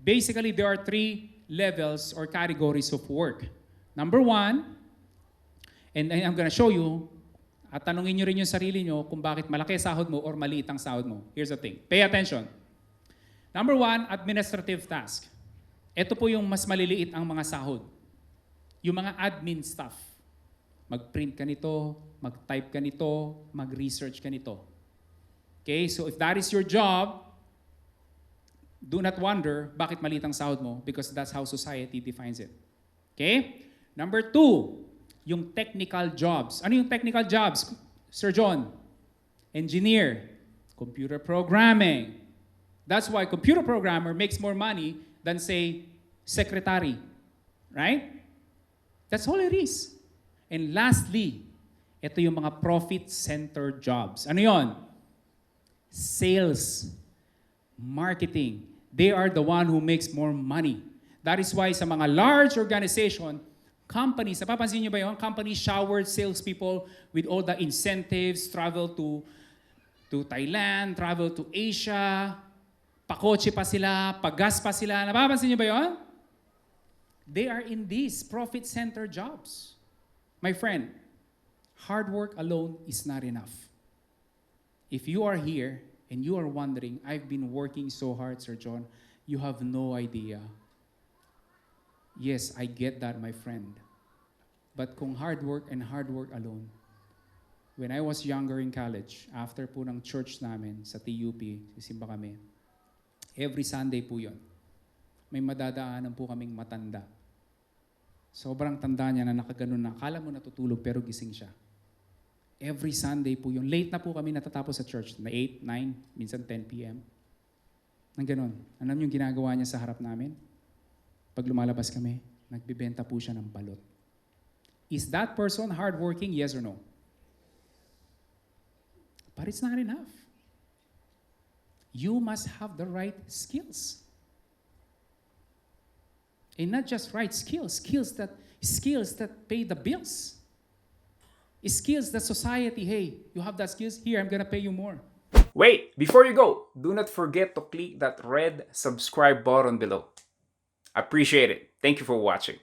Basically, there are three levels or categories of work. Number one, and I'm gonna show you, at tanungin nyo rin yung sarili nyo kung bakit malaki sahod mo or maliit ang sahod mo. Here's the thing. Pay attention. Number one, administrative task. Ito po yung mas maliliit ang mga sahod. Yung mga admin stuff. Mag-print ka nito, mag-type ka nito, mag-research ka nito. Okay, so if that is your job, do not wonder bakit maliit ang sahod mo because that's how society defines it. Okay? Number two, yung technical jobs. Ano yung technical jobs, Sir John? Engineer, computer programming. That's why computer programmer makes more money than, say, secretary. Right? That's all it is. And lastly, ito yung mga profit-centered jobs. Ano yon? Sales, marketing. They are the one who makes more money. That is why sa mga large organization, companies, napapansin niyo ba yun? Companies showered salespeople with all the incentives, travel to Thailand, travel to Asia, pakotse pa sila, paggas pa sila. Napapansin niyo ba yun? They are in these profit-centered jobs. My friend, hard work alone is not enough. If you are here and you are wondering, I've been working so hard, Sir John, you have no idea. Yes, I get that, my friend. But kung hard work alone, when I was younger in college, after po ng church namin sa TUP, sisimba kami, every Sunday po yun, may madadaanan po kaming matanda. Sobrang tanda niya na nakaganon na, akala mo natutulog pero gising siya. Every Sunday po yun. Late na po kami natatapos sa church, na 8, 9, minsan 10 p.m. Nang ganon. Alam niyo yung ginagawa niya sa harap namin? Pag lumalabas kami, nagbibenta po siya ng balot. Is that person hardworking? Yes or no? But it's not enough. You must have the right skills. And not just right skills, skills that pay the bills. Skills that society, hey, you have that skills, here, I'm gonna pay you more. Wait, before you go, do not forget to click that red subscribe button below. Appreciate it. Thank you for watching.